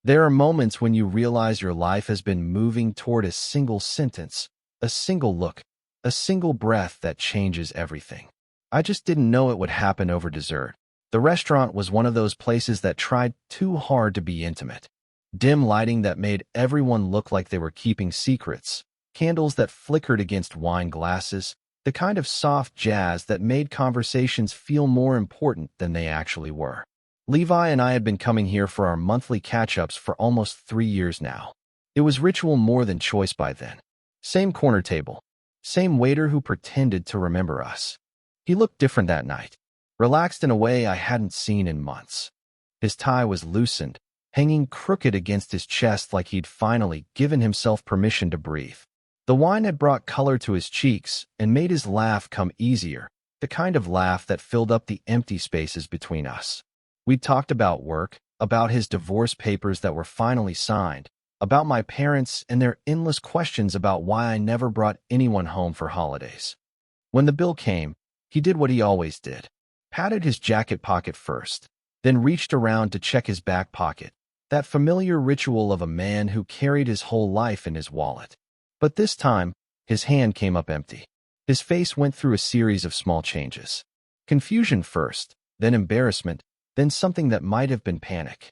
There are moments when you realize your life has been moving toward a single sentence, a single look, a single breath that changes everything. I just didn't know it would happen over dessert. The restaurant was one of those places that tried too hard to be intimate. Dim lighting that made everyone look like they were keeping secrets, candles that flickered against wine glasses, the kind of soft jazz that made conversations feel more important than they actually were. Levi and I had been coming here for our monthly catch-ups for almost 3 years now. It was ritual more than choice by then. Same corner table, same waiter who pretended to remember us. He looked different that night, relaxed in a way I hadn't seen in months. His tie was loosened, hanging crooked against his chest like he'd finally given himself permission to breathe. The wine had brought color to his cheeks and made his laugh come easier, the kind of laugh that filled up the empty spaces between us. We talked about work, about his divorce papers that were finally signed, about my parents and their endless questions about why I never brought anyone home for holidays. When the bill came, he did what he always did, patted his jacket pocket first, then reached around to check his back pocket, that familiar ritual of a man who carried his whole life in his wallet. But this time, his hand came up empty. His face went through a series of small changes. Confusion first, then embarrassment, then something that might have been panic.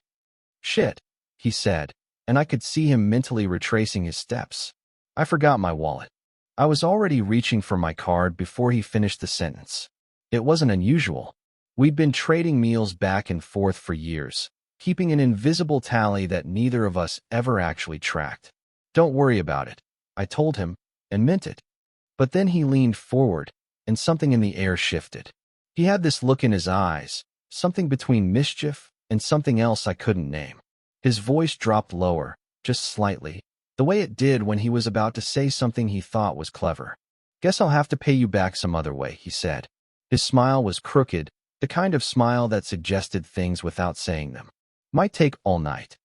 "Shit," he said, and I could see him mentally retracing his steps. I forgot my wallet. I was already reaching for my card before he finished the sentence. It wasn't unusual. We'd been trading meals back and forth for years, keeping an invisible tally that neither of us ever actually tracked. "Don't worry about it," I told him, and meant it. But then he leaned forward, and something in the air shifted. He had this look in his eyes, something between mischief and something else I couldn't name. His voice dropped lower, just slightly, the way it did when he was about to say something he thought was clever. "Guess I'll have to pay you back some other way," he said. His smile was crooked, the kind of smile that suggested things without saying them. "Might take all night."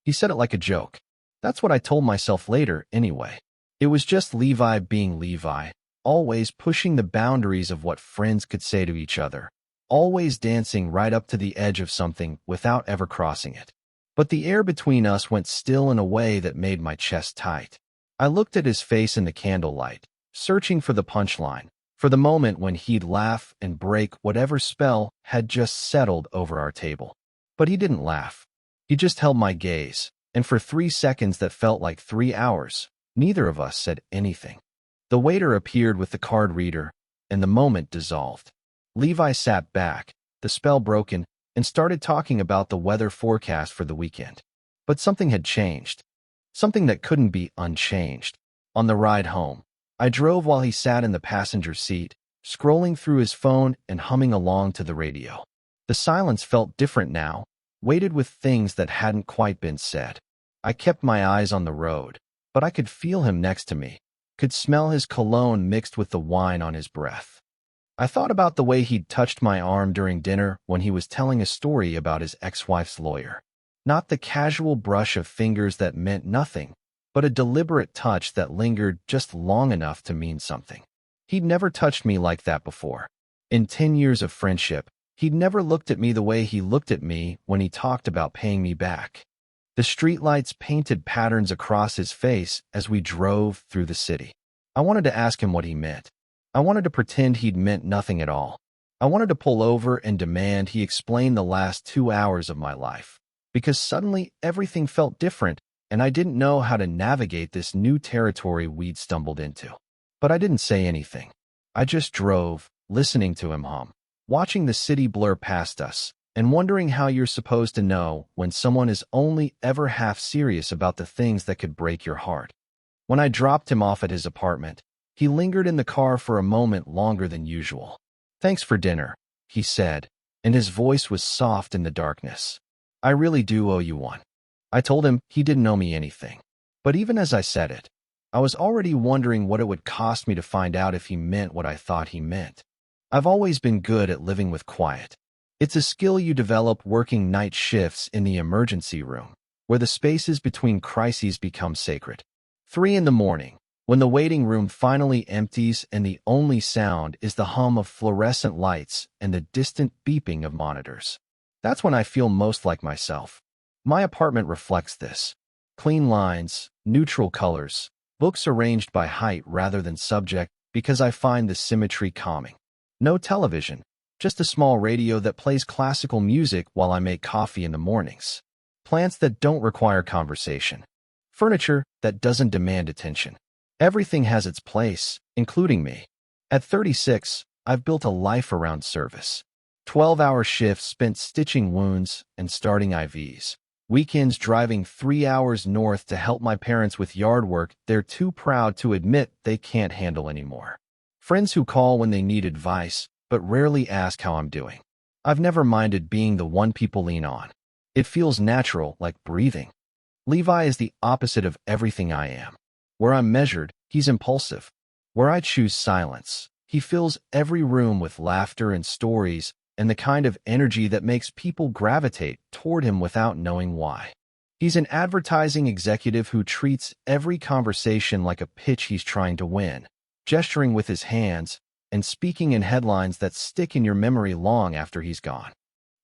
He said it like a joke. That's what I told myself later, anyway. It was just Levi being Levi, always pushing the boundaries of what friends could say to each other, always dancing right up to the edge of something without ever crossing it. But the air between us went still in a way that made my chest tight. I looked at his face in the candlelight, searching for the punchline, for the moment when he'd laugh and break whatever spell had just settled over our table. But he didn't laugh. He just held my gaze, and for 3 seconds that felt like 3 hours, neither of us said anything. The waiter appeared with the card reader, and the moment dissolved. Levi sat back, the spell broken, and started talking about the weather forecast for the weekend. But something had changed. Something that couldn't be unchanged. On the ride home, I drove while he sat in the passenger seat, scrolling through his phone and humming along to the radio. The silence felt different now, weighted with things that hadn't quite been said. I kept my eyes on the road, but I could feel him next to me, could smell his cologne mixed with the wine on his breath. I thought about the way he'd touched my arm during dinner when he was telling a story about his ex-wife's lawyer. Not the casual brush of fingers that meant nothing, but a deliberate touch that lingered just long enough to mean something. He'd never touched me like that before. In 10 years of friendship, he'd never looked at me the way he looked at me when he talked about paying me back. The streetlights painted patterns across his face as we drove through the city. I wanted to ask him what he meant. I wanted to pretend he'd meant nothing at all. I wanted to pull over and demand he explain the last 2 hours of my life, because suddenly everything felt different and I didn't know how to navigate this new territory we'd stumbled into. But I didn't say anything. I just drove, listening to him hum, watching the city blur past us, and wondering how you're supposed to know when someone is only ever half serious about the things that could break your heart. When I dropped him off at his apartment, he lingered in the car for a moment longer than usual. "Thanks for dinner," he said, and his voice was soft in the darkness. "I really do owe you one." I told him he didn't owe me anything. But even as I said it, I was already wondering what it would cost me to find out if he meant what I thought he meant. I've always been good at living with quiet. It's a skill you develop working night shifts in the emergency room, where the spaces between crises become sacred. 3 in the morning, when the waiting room finally empties and the only sound is the hum of fluorescent lights and the distant beeping of monitors. That's when I feel most like myself. My apartment reflects this. Clean lines, neutral colors, books arranged by height rather than subject because I find the symmetry calming. No television, just a small radio that plays classical music while I make coffee in the mornings. Plants that don't require conversation. Furniture that doesn't demand attention. Everything has its place, including me. At 36, I've built a life around service. 12-hour shifts spent stitching wounds and starting IVs. Weekends driving 3 hours north to help my parents with yard work they're too proud to admit they can't handle anymore. Friends who call when they need advice, but rarely ask how I'm doing. I've never minded being the one people lean on. It feels natural, like breathing. Levi is the opposite of everything I am. Where I'm measured, he's impulsive. Where I choose silence, he fills every room with laughter and stories and the kind of energy that makes people gravitate toward him without knowing why. He's an advertising executive who treats every conversation like a pitch he's trying to win, gesturing with his hands and speaking in headlines that stick in your memory long after he's gone.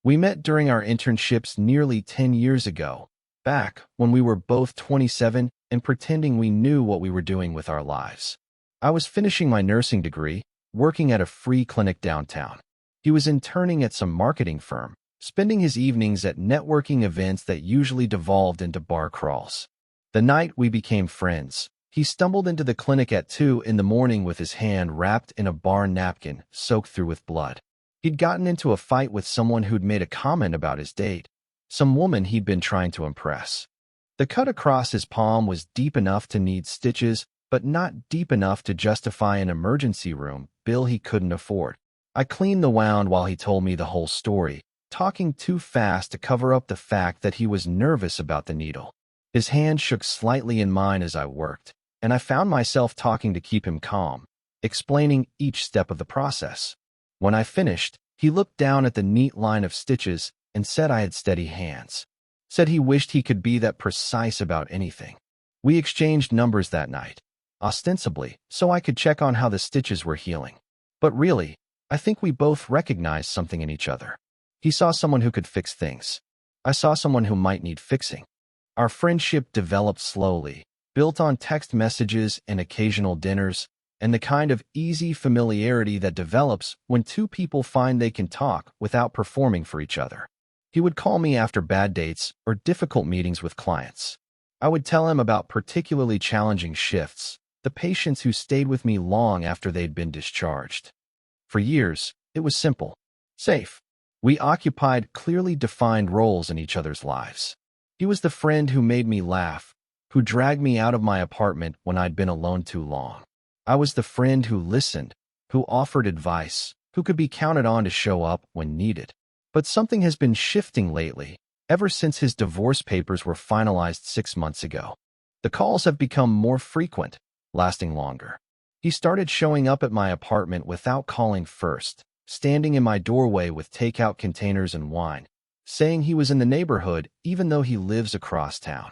We met during our internships nearly 10 years ago, back when we were both 27 and pretending we knew what we were doing with our lives. I was finishing my nursing degree, working at a free clinic downtown. He was interning at some marketing firm, spending his evenings at networking events that usually devolved into bar crawls. The night we became friends, he stumbled into the clinic at 2 in the morning with his hand wrapped in a bar napkin soaked through with blood. He'd gotten into a fight with someone who'd made a comment about his date, some woman he'd been trying to impress. The cut across his palm was deep enough to need stitches, but not deep enough to justify an emergency room bill he couldn't afford. I cleaned the wound while he told me the whole story, talking too fast to cover up the fact that he was nervous about the needle. His hand shook slightly in mine as I worked, and I found myself talking to keep him calm, explaining each step of the process. When I finished, he looked down at the neat line of stitches and said I had steady hands. Said he wished he could be that precise about anything. We exchanged numbers that night, ostensibly, so I could check on how the stitches were healing. But really, I think we both recognized something in each other. He saw someone who could fix things. I saw someone who might need fixing. Our friendship developed slowly, built on text messages and occasional dinners, and the kind of easy familiarity that develops when two people find they can talk without performing for each other. He would call me after bad dates or difficult meetings with clients. I would tell him about particularly challenging shifts, the patients who stayed with me long after they'd been discharged. For years, it was simple, safe. We occupied clearly defined roles in each other's lives. He was the friend who made me laugh, who dragged me out of my apartment when I'd been alone too long. I was the friend who listened, who offered advice, who could be counted on to show up when needed. But something has been shifting lately, ever since his divorce papers were finalized 6 months ago. The calls have become more frequent, lasting longer. He started showing up at my apartment without calling first, standing in my doorway with takeout containers and wine, saying he was in the neighborhood even though he lives across town.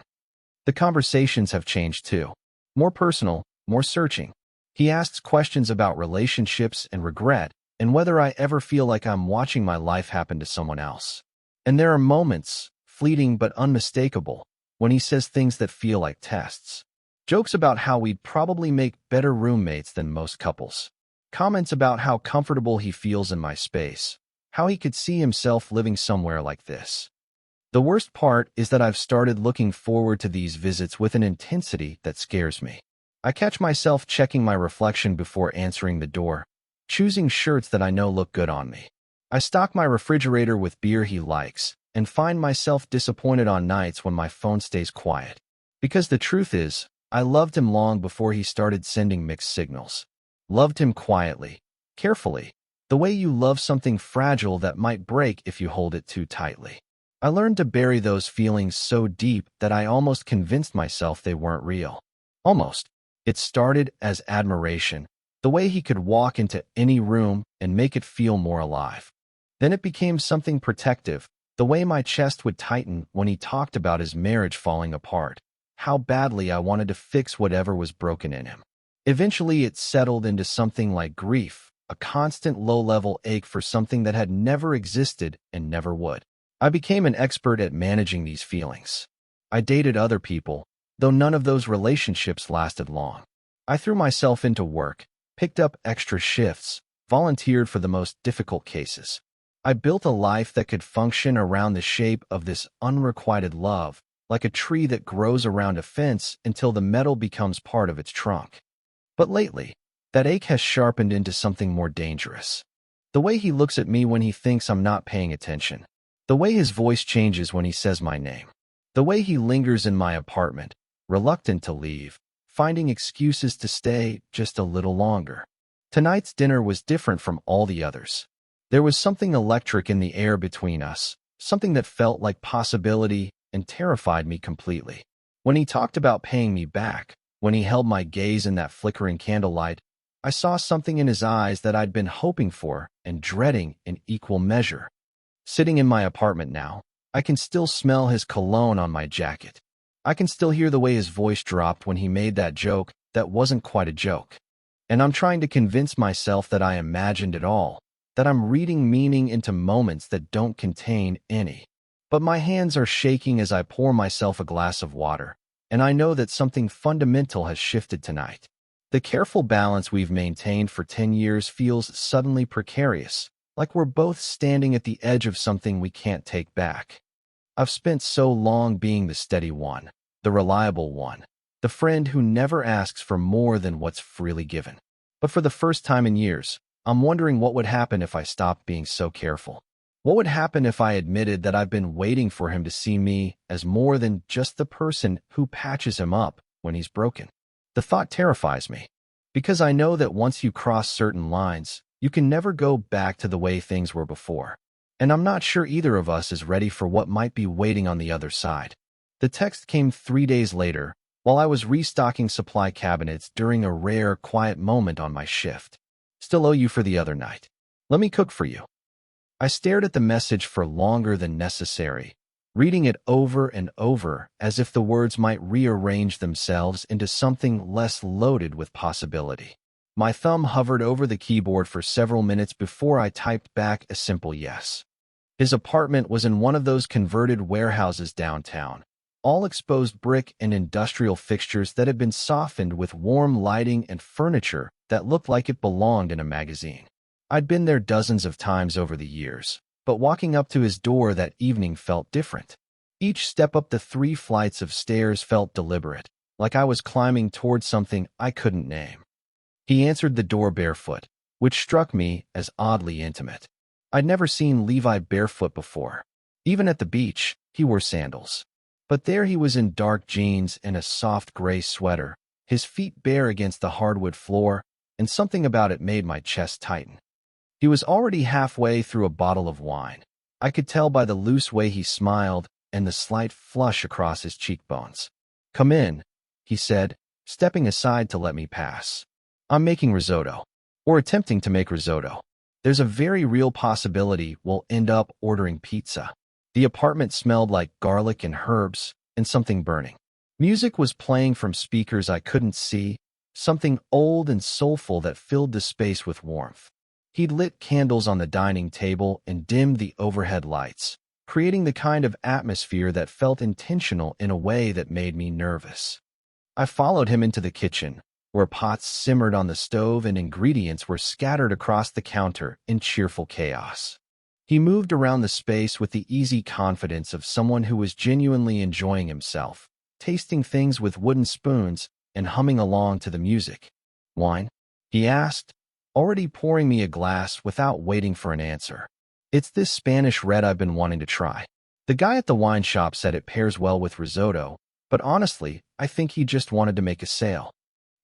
The conversations have changed too. More personal, more searching. He asks questions about relationships and regret, and whether I ever feel like I'm watching my life happen to someone else. And there are moments, fleeting but unmistakable, when he says things that feel like tests. Jokes about how we'd probably make better roommates than most couples. Comments about how comfortable he feels in my space, how he could see himself living somewhere like this. The worst part is that I've started looking forward to these visits with an intensity that scares me. I catch myself checking my reflection before answering the door, choosing shirts that I know look good on me. I stock my refrigerator with beer he likes, and find myself disappointed on nights when my phone stays quiet. Because the truth is, I loved him long before he started sending mixed signals. Loved him quietly, carefully, the way you love something fragile that might break if you hold it too tightly. I learned to bury those feelings so deep that I almost convinced myself they weren't real. Almost. It started as admiration, the way he could walk into any room and make it feel more alive. Then it became something protective, the way my chest would tighten when he talked about his marriage falling apart, how badly I wanted to fix whatever was broken in him. Eventually it settled into something like grief, a constant low-level ache for something that had never existed and never would. I became an expert at managing these feelings. I dated other people, though none of those relationships lasted long. I threw myself into work, picked up extra shifts, volunteered for the most difficult cases. I built a life that could function around the shape of this unrequited love, like a tree that grows around a fence until the metal becomes part of its trunk. But lately, that ache has sharpened into something more dangerous. The way he looks at me when he thinks I'm not paying attention. The way his voice changes when he says my name. The way he lingers in my apartment, reluctant to leave, finding excuses to stay just a little longer. Tonight's dinner was different from all the others. There was something electric in the air between us, something that felt like possibility and terrified me completely. When he talked about paying me back, when he held my gaze in that flickering candlelight, I saw something in his eyes that I'd been hoping for and dreading in equal measure. Sitting in my apartment now, I can still smell his cologne on my jacket. I can still hear the way his voice dropped when he made that joke that wasn't quite a joke. And I'm trying to convince myself that I imagined it all, that I'm reading meaning into moments that don't contain any. But my hands are shaking as I pour myself a glass of water, and I know that something fundamental has shifted tonight. The careful balance we've maintained for 10 years feels suddenly precarious, like we're both standing at the edge of something we can't take back. I've spent so long being the steady one, the reliable one, the friend who never asks for more than what's freely given. But for the first time in years, I'm wondering what would happen if I stopped being so careful. What would happen if I admitted that I've been waiting for him to see me as more than just the person who patches him up when he's broken? The thought terrifies me, because I know that once you cross certain lines, you can never go back to the way things were before. And I'm not sure either of us is ready for what might be waiting on the other side. The text came 3 days later, while I was restocking supply cabinets during a rare, quiet moment on my shift. Still owe you for the other night. Let me cook for you. I stared at the message for longer than necessary, reading it over and over as if the words might rearrange themselves into something less loaded with possibility. My thumb hovered over the keyboard for several minutes before I typed back a simple yes. His apartment was in one of those converted warehouses downtown, all exposed brick and industrial fixtures that had been softened with warm lighting and furniture that looked like it belonged in a magazine. I'd been there dozens of times over the years, but walking up to his door that evening felt different. Each step up the 3 flights of stairs felt deliberate, like I was climbing toward something I couldn't name. He answered the door barefoot, which struck me as oddly intimate. I'd never seen Levi barefoot before. Even at the beach, he wore sandals. But there he was in dark jeans and a soft gray sweater, his feet bare against the hardwood floor, and something about it made my chest tighten. He was already halfway through a bottle of wine. I could tell by the loose way he smiled and the slight flush across his cheekbones. "Come in," he said, stepping aside to let me pass. "I'm making risotto, or attempting to make risotto. There's a very real possibility we'll end up ordering pizza." The apartment smelled like garlic and herbs and something burning. Music was playing from speakers I couldn't see, something old and soulful that filled the space with warmth. He'd lit candles on the dining table and dimmed the overhead lights, creating the kind of atmosphere that felt intentional in a way that made me nervous. I followed him into the kitchen, where pots simmered on the stove and ingredients were scattered across the counter in cheerful chaos. He moved around the space with the easy confidence of someone who was genuinely enjoying himself, tasting things with wooden spoons and humming along to the music. "Wine?" he asked, already pouring me a glass without waiting for an answer. "It's this Spanish red I've been wanting to try. The guy at the wine shop said it pairs well with risotto, but honestly, I think he just wanted to make a sale."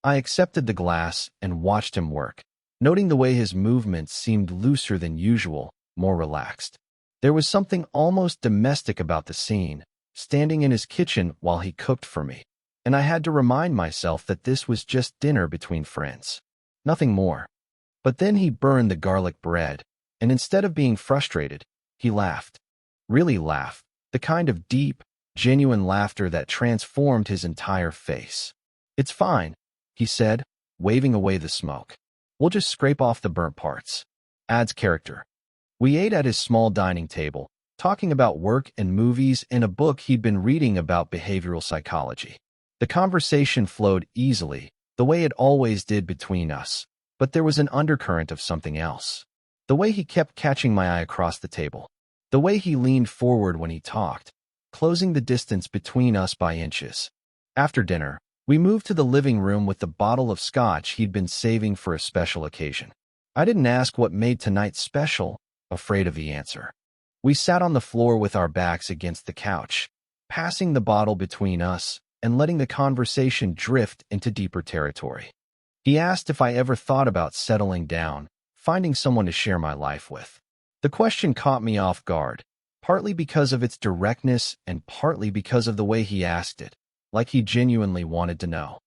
I accepted the glass and watched him work, noting the way his movements seemed looser than usual, more relaxed. There was something almost domestic about the scene, standing in his kitchen while he cooked for me, and I had to remind myself that this was just dinner between friends. Nothing more. But then he burned the garlic bread, and instead of being frustrated, he laughed. Really laughed, the kind of deep, genuine laughter that transformed his entire face. "It's fine," he said, waving away the smoke. "We'll just scrape off the burnt parts." Adds character. We ate at his small dining table, talking about work and movies and a book he'd been reading about behavioral psychology. The conversation flowed easily, the way it always did between us, but there was an undercurrent of something else. The way he kept catching my eye across the table. The way he leaned forward when he talked, closing the distance between us by inches. After dinner, we moved to the living room with the bottle of scotch he'd been saving for a special occasion. I didn't ask what made tonight special, afraid of the answer. We sat on the floor with our backs against the couch, passing the bottle between us and letting the conversation drift into deeper territory. He asked if I ever thought about settling down, finding someone to share my life with. The question caught me off guard, partly because of its directness and partly because of the way he asked it, like he genuinely wanted to know.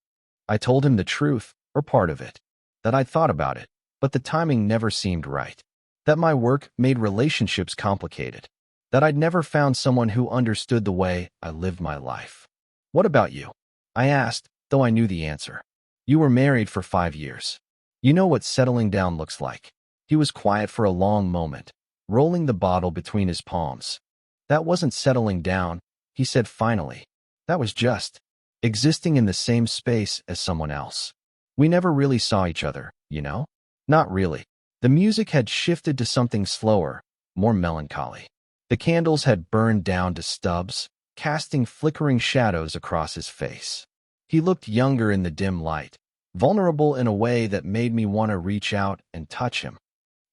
I told him the truth, or part of it, that I'd thought about it, but the timing never seemed right. That my work made relationships complicated. That I'd never found someone who understood the way I lived my life. What about you? I asked, though I knew the answer. You were married for 5 years. You know what settling down looks like. He was quiet for a long moment, rolling the bottle between his palms. That wasn't settling down, he said finally. That was just existing in the same space as someone else. We never really saw each other, you know? Not really. The music had shifted to something slower, more melancholy. The candles had burned down to stubs, casting flickering shadows across his face. He looked younger in the dim light, vulnerable in a way that made me want to reach out and touch him.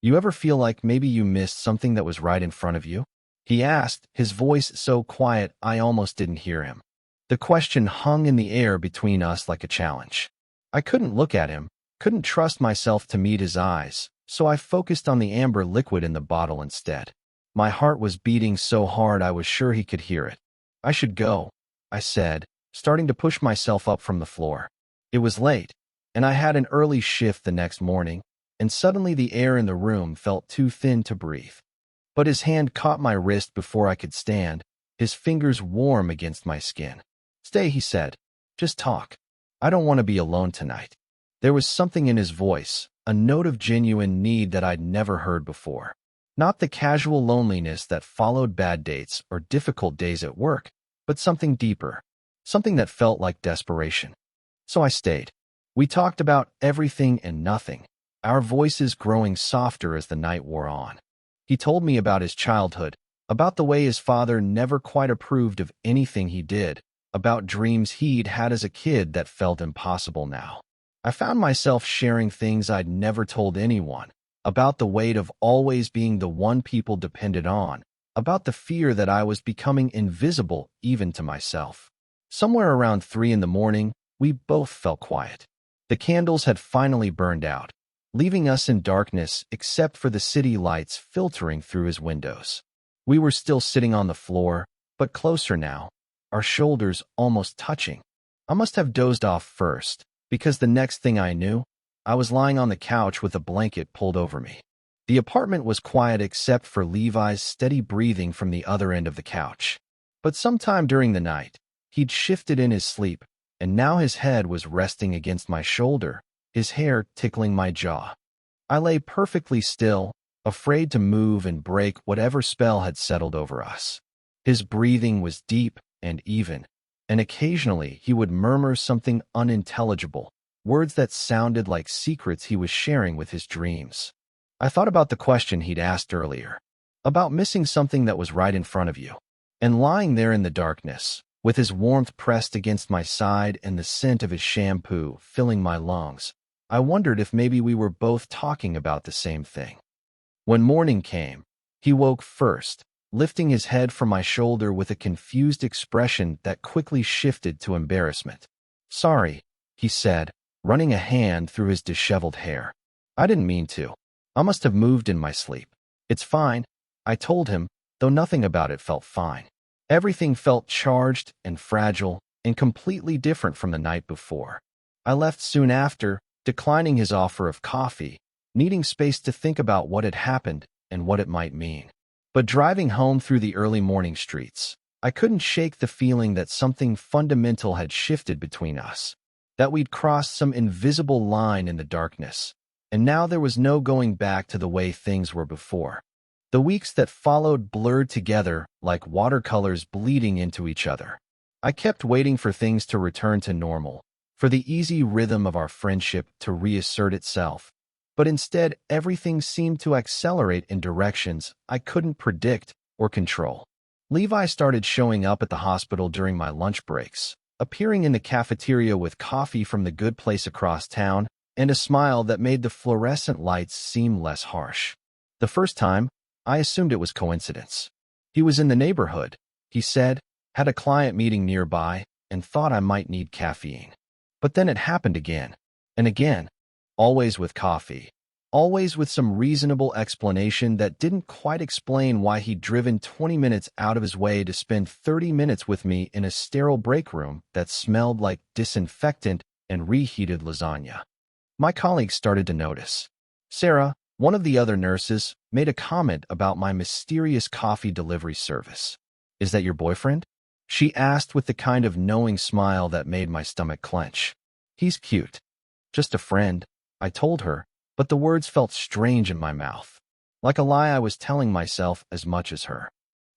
You ever feel like maybe you missed something that was right in front of you? He asked, his voice so quiet I almost didn't hear him. The question hung in the air between us like a challenge. I couldn't look at him, couldn't trust myself to meet his eyes, so I focused on the amber liquid in the bottle instead. My heart was beating so hard I was sure he could hear it. I should go, I said, starting to push myself up from the floor. It was late, and I had an early shift the next morning, and suddenly the air in the room felt too thin to breathe. But his hand caught my wrist before I could stand, his fingers warm against my skin. Stay, he said. Just talk. I don't want to be alone tonight. There was something in his voice, a note of genuine need that I'd never heard before. Not the casual loneliness that followed bad dates or difficult days at work, but something deeper, something that felt like desperation. So I stayed. We talked about everything and nothing, our voices growing softer as the night wore on. He told me about his childhood, about the way his father never quite approved of anything he did, about dreams he'd had as a kid that felt impossible now. I found myself sharing things I'd never told anyone, about the weight of always being the one people depended on, about the fear that I was becoming invisible even to myself. Somewhere around 3 in the morning, we both fell quiet. The candles had finally burned out, leaving us in darkness except for the city lights filtering through his windows. We were still sitting on the floor, but closer now, our shoulders almost touching. I must have dozed off first, because the next thing I knew, I was lying on the couch with a blanket pulled over me. The apartment was quiet except for Levi's steady breathing from the other end of the couch. But sometime during the night, he'd shifted in his sleep, and now his head was resting against my shoulder, his hair tickling my jaw. I lay perfectly still, afraid to move and break whatever spell had settled over us. His breathing was deep and even, and occasionally he would murmur something unintelligible, words that sounded like secrets he was sharing with his dreams. I thought about the question he'd asked earlier, about missing something that was right in front of you, and lying there in the darkness, with his warmth pressed against my side and the scent of his shampoo filling my lungs. I wondered if maybe we were both talking about the same thing. When morning came, he woke first, lifting his head from my shoulder with a confused expression that quickly shifted to embarrassment. Sorry, he said, running a hand through his disheveled hair. I didn't mean to. I must have moved in my sleep. It's fine, I told him, though nothing about it felt fine. Everything felt charged and fragile and completely different from the night before. I left soon after, declining his offer of coffee, needing space to think about what had happened and what it might mean. But driving home through the early morning streets, I couldn't shake the feeling that something fundamental had shifted between us, that we'd crossed some invisible line in the darkness, and now there was no going back to the way things were before. The weeks that followed blurred together like watercolors bleeding into each other. I kept waiting for things to return to normal, for the easy rhythm of our friendship to reassert itself. But instead, everything seemed to accelerate in directions I couldn't predict or control. Levi started showing up at the hospital during my lunch breaks, appearing in the cafeteria with coffee from the good place across town and a smile that made the fluorescent lights seem less harsh. The first time, I assumed it was coincidence. He was in the neighborhood, he said, had a client meeting nearby, and thought I might need caffeine. But then it happened again, and again, always with coffee, always with some reasonable explanation that didn't quite explain why he'd driven 20 minutes out of his way to spend 30 minutes with me in a sterile break room that smelled like disinfectant and reheated lasagna. My colleagues started to notice. Sarah, one of the other nurses, made a comment about my mysterious coffee delivery service. "Is that your boyfriend?" she asked with the kind of knowing smile that made my stomach clench. "He's cute. Just a friend," I told her, but the words felt strange in my mouth. Like a lie I was telling myself as much as her.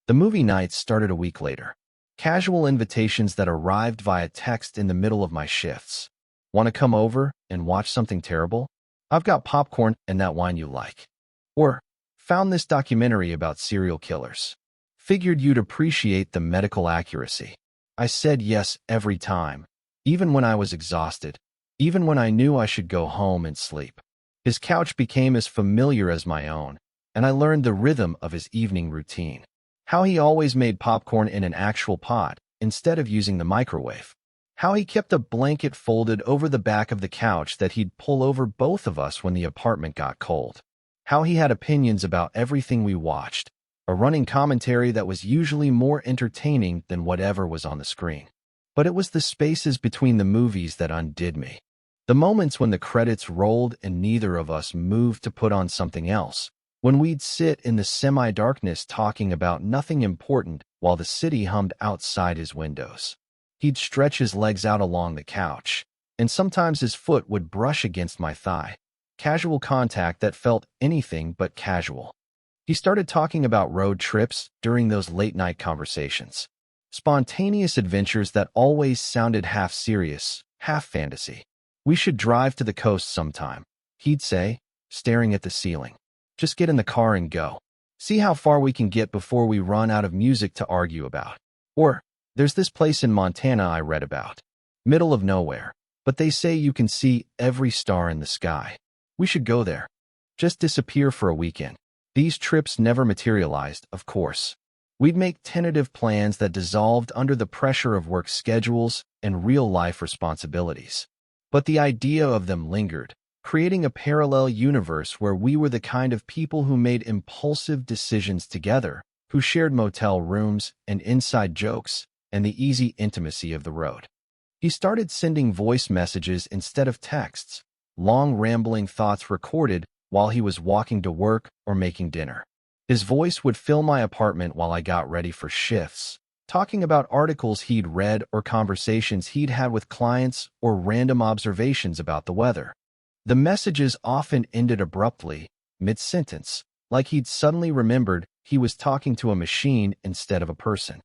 The movie nights started a week later. Casual invitations that arrived via text in the middle of my shifts. "Want to come over and watch something terrible? I've got popcorn and that wine you like." Or, "Found this documentary about serial killers. Figured you'd appreciate the medical accuracy." I said yes every time, even when I was exhausted, even when I knew I should go home and sleep. His couch became as familiar as my own, and I learned the rhythm of his evening routine. How he always made popcorn in an actual pot instead of using the microwave. How he kept a blanket folded over the back of the couch that he'd pull over both of us when the apartment got cold. How he had opinions about everything we watched, a running commentary that was usually more entertaining than whatever was on the screen. But it was the spaces between the movies that undid me. The moments when the credits rolled and neither of us moved to put on something else. When we'd sit in the semi-darkness talking about nothing important while the city hummed outside his windows. He'd stretch his legs out along the couch, and sometimes his foot would brush against my thigh. Casual contact that felt anything but casual. He started talking about road trips during those late-night conversations. Spontaneous adventures that always sounded half serious, half fantasy. "We should drive to the coast sometime," he'd say, staring at the ceiling. "Just get in the car and go. See how far we can get before we run out of music to argue about." Or, "There's this place in Montana I read about. Middle of nowhere, but they say you can see every star in the sky. We should go there. Just disappear for a weekend." These trips never materialized, of course. We'd make tentative plans that dissolved under the pressure of work schedules and real-life responsibilities. But the idea of them lingered, creating a parallel universe where we were the kind of people who made impulsive decisions together, who shared motel rooms and inside jokes and the easy intimacy of the road. He started sending voice messages instead of texts, long rambling thoughts recorded while he was walking to work or making dinner. His voice would fill my apartment while I got ready for shifts, talking about articles he'd read or conversations he'd had with clients or random observations about the weather. The messages often ended abruptly, mid-sentence, like he'd suddenly remembered he was talking to a machine instead of a person.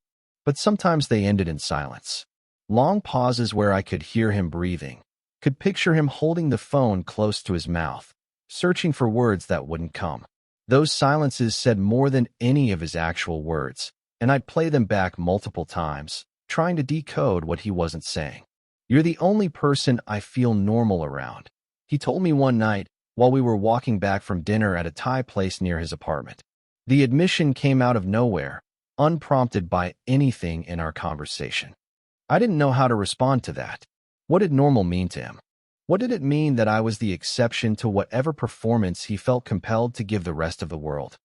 But sometimes they ended in silence. Long pauses where I could hear him breathing, could picture him holding the phone close to his mouth, searching for words that wouldn't come. Those silences said more than any of his actual words, and I'd play them back multiple times, trying to decode what he wasn't saying. "You're the only person I feel normal around," he told me one night while we were walking back from dinner at a Thai place near his apartment. The admission came out of nowhere, unprompted by anything in our conversation. I didn't know how to respond to that. What did normal mean to him? What did it mean that I was the exception to whatever performance he felt compelled to give the rest of the world?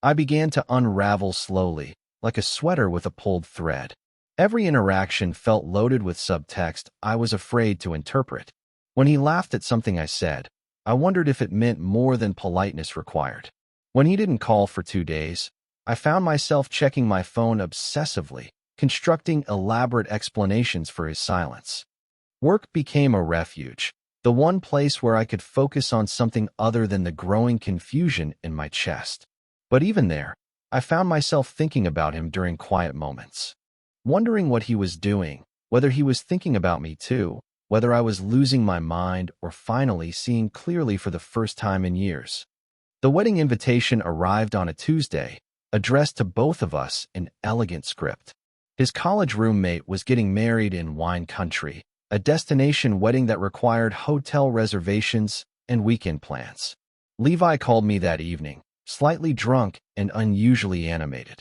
I began to unravel slowly, like a sweater with a pulled thread. Every interaction felt loaded with subtext I was afraid to interpret. When he laughed at something I said, I wondered if it meant more than politeness required. When he didn't call for 2 days, I found myself checking my phone obsessively, constructing elaborate explanations for his silence. Work became a refuge, the one place where I could focus on something other than the growing confusion in my chest. But even there, I found myself thinking about him during quiet moments, wondering what he was doing, whether he was thinking about me too, whether I was losing my mind or finally seeing clearly for the first time in years. The wedding invitation arrived on a Tuesday, addressed to both of us in elegant script. His college roommate was getting married in wine country, a destination wedding that required hotel reservations and weekend plans. Levi called me that evening, slightly drunk and unusually animated.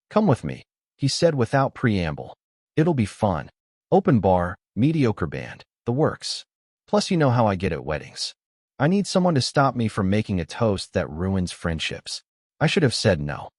"Come with me," he said without preamble. "It'll be fun. Open bar, mediocre band, the works. Plus you know how I get at weddings. I need someone to stop me from making a toast that ruins friendships." I should have said no.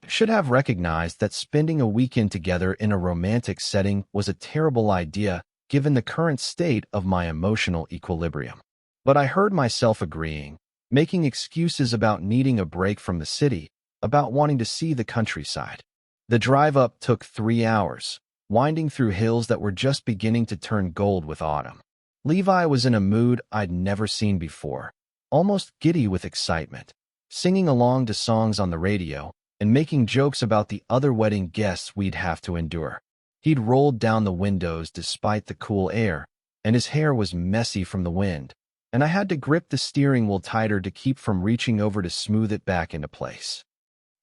Should have recognized that spending a weekend together in a romantic setting was a terrible idea given the current state of my emotional equilibrium. But I heard myself agreeing, making excuses about needing a break from the city, about wanting to see the countryside. The drive up took 3 hours, winding through hills that were just beginning to turn gold with autumn. Levi was in a mood I'd never seen before, almost giddy with excitement, singing along to songs on the radio and making jokes about the other wedding guests we'd have to endure. He'd rolled down the windows despite the cool air, and his hair was messy from the wind, and I had to grip the steering wheel tighter to keep from reaching over to smooth it back into place.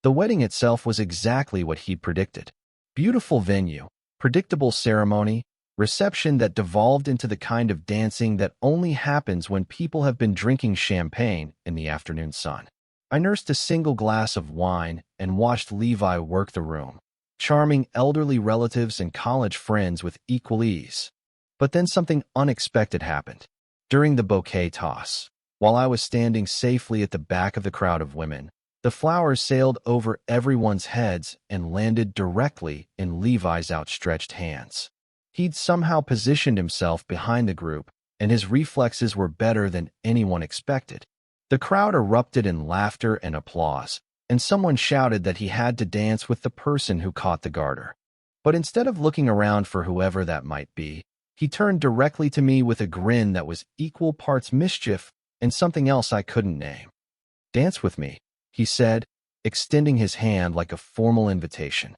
The wedding itself was exactly what he'd predicted. Beautiful venue, predictable ceremony, reception that devolved into the kind of dancing that only happens when people have been drinking champagne in the afternoon sun. I nursed a single glass of wine and watched Levi work the room, charming elderly relatives and college friends with equal ease. But then something unexpected happened. During the bouquet toss, while I was standing safely at the back of the crowd of women, the flowers sailed over everyone's heads and landed directly in Levi's outstretched hands. He'd somehow positioned himself behind the group, and his reflexes were better than anyone expected. The crowd erupted in laughter and applause, and someone shouted that he had to dance with the person who caught the garter. But instead of looking around for whoever that might be, he turned directly to me with a grin that was equal parts mischief and something else I couldn't name. "Dance with me," he said, extending his hand like a formal invitation.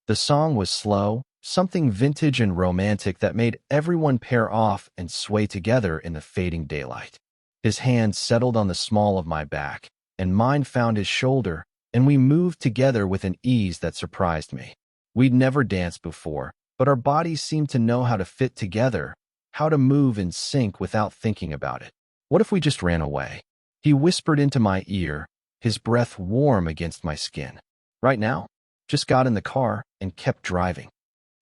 The song was slow, something vintage and romantic that made everyone pair off and sway together in the fading daylight. His hand settled on the small of my back, and mine found his shoulder, and we moved together with an ease that surprised me. We'd never danced before, but our bodies seemed to know how to fit together, how to move in sync without thinking about it. "What if we just ran away?" He whispered into my ear, his breath warm against my skin. "Right now?" Just got in the car and kept driving.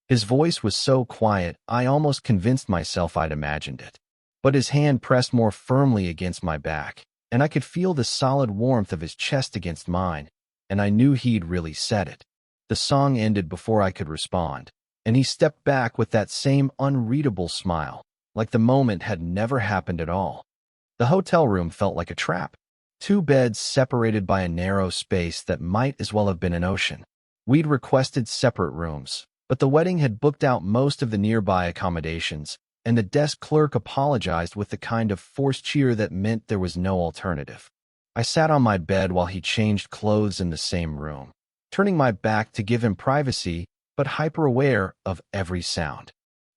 His voice was so quiet, I almost convinced myself I'd imagined it. But his hand pressed more firmly against my back, and I could feel the solid warmth of his chest against mine, and I knew he'd really said it. The song ended before I could respond, and he stepped back with that same unreadable smile, like the moment had never happened at all. The hotel room felt like a trap. 2 beds separated by a narrow space that might as well have been an ocean. We'd requested separate rooms, but the wedding had booked out most of the nearby accommodations, and the desk clerk apologized with the kind of forced cheer that meant there was no alternative. I sat on my bed while he changed clothes in the same room, turning my back to give him privacy, but hyper-aware of every sound.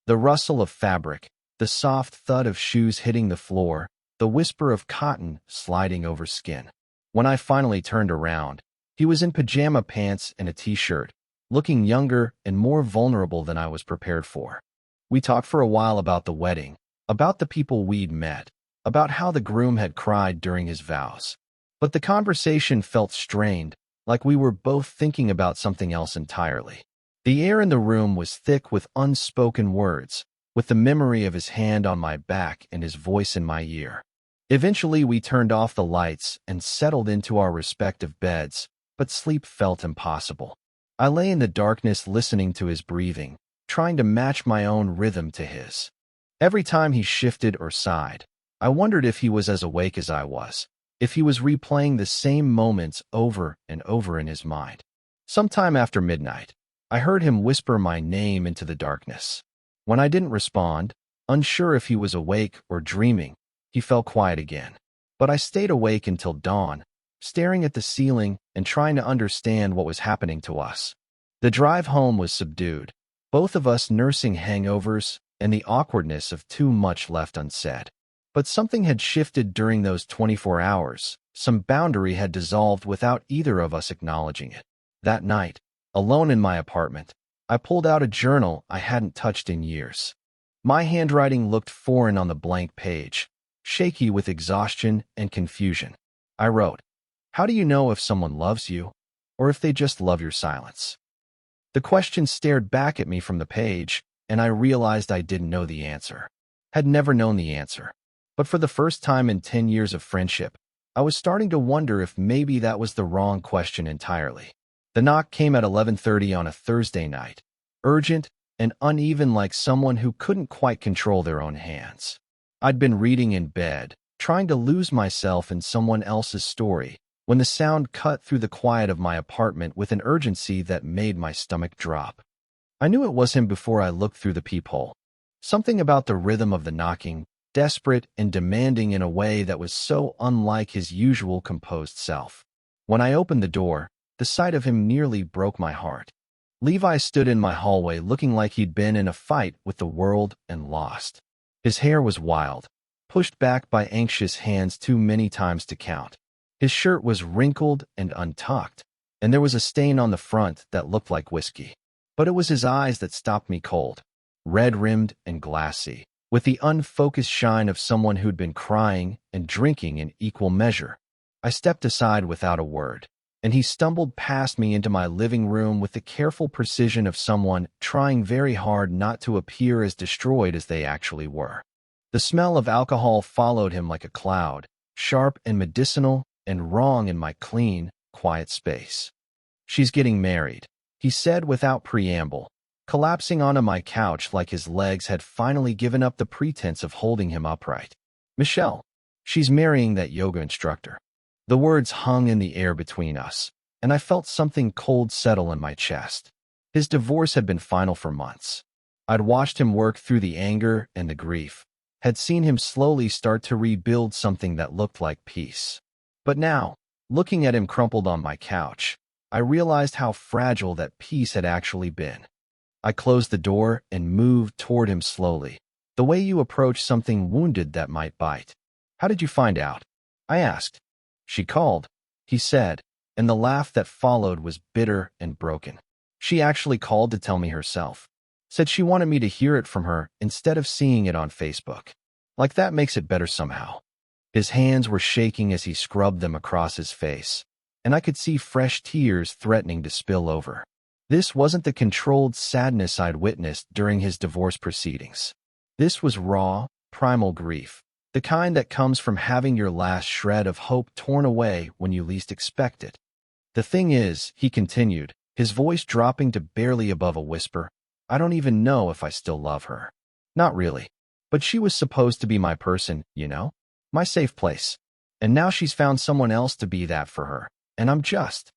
The rustle of fabric, the soft thud of shoes hitting the floor, the whisper of cotton sliding over skin. When I finally turned around, he was in pajama pants and a t-shirt, looking younger and more vulnerable than I was prepared for. We talked for a while about the wedding, about the people we'd met, about how the groom had cried during his vows. But the conversation felt strained, like we were both thinking about something else entirely. The air in the room was thick with unspoken words, with the memory of his hand on my back and his voice in my ear. Eventually, we turned off the lights and settled into our respective beds, but sleep felt impossible. I lay in the darkness listening to his breathing, trying to match my own rhythm to his. Every time he shifted or sighed, I wondered if he was as awake as I was, if he was replaying the same moments over and over in his mind. Sometime after midnight, I heard him whisper my name into the darkness. When I didn't respond, unsure if he was awake or dreaming, he fell quiet again. But I stayed awake until dawn, staring at the ceiling and trying to understand what was happening to us. The drive home was subdued, both of us nursing hangovers and the awkwardness of too much left unsaid. But something had shifted during those 24 hours. Some boundary had dissolved without either of us acknowledging it. That night, alone in my apartment, I pulled out a journal I hadn't touched in years. My handwriting looked foreign on the blank page, shaky with exhaustion and confusion. I wrote, "How do you know if someone loves you, or if they just love your silence?" The question stared back at me from the page, and I realized I didn't know the answer. Had never known the answer. But for the first time in 10 years of friendship, I was starting to wonder if maybe that was the wrong question entirely. The knock came at 11:30 on a Thursday night, urgent and uneven like someone who couldn't quite control their own hands. I'd been reading in bed, trying to lose myself in someone else's story, when the sound cut through the quiet of my apartment with an urgency that made my stomach drop. I knew it was him before I looked through the peephole. Something about the rhythm of the knocking, desperate and demanding in a way that was so unlike his usual composed self. When I opened the door, the sight of him nearly broke my heart. Levi stood in my hallway looking like he'd been in a fight with the world and lost. His hair was wild, pushed back by anxious hands too many times to count. His shirt was wrinkled and untucked, and there was a stain on the front that looked like whiskey. But it was his eyes that stopped me cold, red-rimmed and glassy, with the unfocused shine of someone who'd been crying and drinking in equal measure. I stepped aside without a word, and he stumbled past me into my living room with the careful precision of someone trying very hard not to appear as destroyed as they actually were. The smell of alcohol followed him like a cloud, sharp and medicinal and wrong in my clean, quiet space. "She's getting married," he said without preamble, collapsing onto my couch like his legs had finally given up the pretense of holding him upright. "Michelle, she's marrying that yoga instructor." The words hung in the air between us, and I felt something cold settle in my chest. His divorce had been final for months. I'd watched him work through the anger and the grief, had seen him slowly start to rebuild something that looked like peace. But now, looking at him crumpled on my couch, I realized how fragile that peace had actually been. I closed the door and moved toward him slowly, the way you approach something wounded that might bite. "How did you find out?" I asked. "She called," he said, and the laugh that followed was bitter and broken. "She actually called to tell me herself. Said she wanted me to hear it from her instead of seeing it on Facebook. Like that makes it better somehow." His hands were shaking as he scrubbed them across his face, and I could see fresh tears threatening to spill over. This wasn't the controlled sadness I'd witnessed during his divorce proceedings. This was raw, primal grief, the kind that comes from having your last shred of hope torn away when you least expect it. "The thing is," he continued, his voice dropping to barely above a whisper, "I don't even know if I still love her. Not really. But she was supposed to be my person, you know? My safe place. And now she's found someone else to be that for her, and I'm just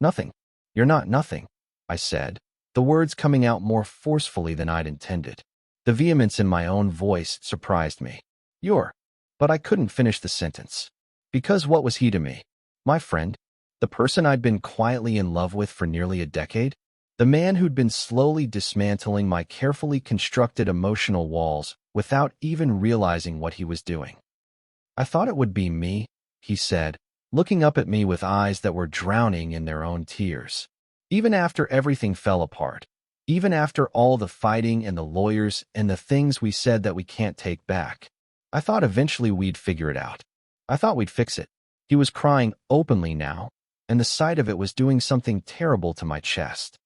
nothing." "You're not nothing," I said, the words coming out more forcefully than I'd intended. The vehemence in my own voice surprised me. "You're..." But I couldn't finish the sentence. Because what was he to me? My friend? The person I'd been quietly in love with for nearly a decade? The man who'd been slowly dismantling my carefully constructed emotional walls without even realizing what he was doing. "I thought it would be me," he said, looking up at me with eyes that were drowning in their own tears. "Even after everything fell apart, even after all the fighting and the lawyers and the things we said that we can't take back, I thought eventually we'd figure it out. I thought we'd fix it." He was crying openly now, and the sight of it was doing something terrible to my chest.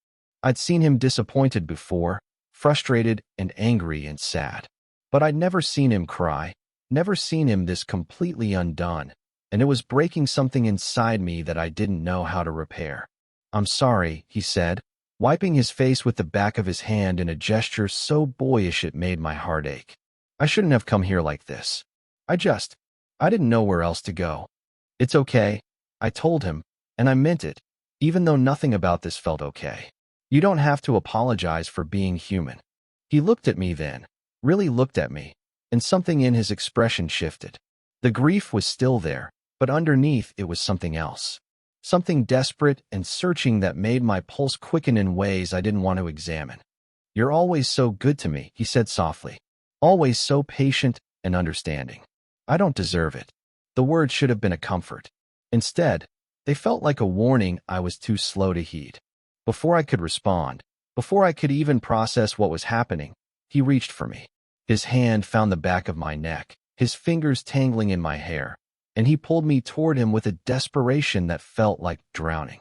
I'd seen him disappointed before, frustrated and angry and sad. But I'd never seen him cry, never seen him this completely undone, and it was breaking something inside me that I didn't know how to repair. "I'm sorry," he said, wiping his face with the back of his hand in a gesture so boyish it made my heart ache. "I shouldn't have come here like this. I didn't know where else to go." "It's okay," I told him, and I meant it, even though nothing about this felt okay. "You don't have to apologize for being human." He looked at me then, really looked at me, and something in his expression shifted. The grief was still there, But underneath, it was something else. Something desperate and searching that made my pulse quicken in ways I didn't want to examine. "You're always so good to me," he said softly. "Always so patient and understanding. I don't deserve it." The words should have been a comfort. Instead, they felt like a warning I was too slow to heed. Before I could respond, before I could even process what was happening, he reached for me. His hand found the back of my neck, his fingers tangling in my hair, and he pulled me toward him with a desperation that felt like drowning.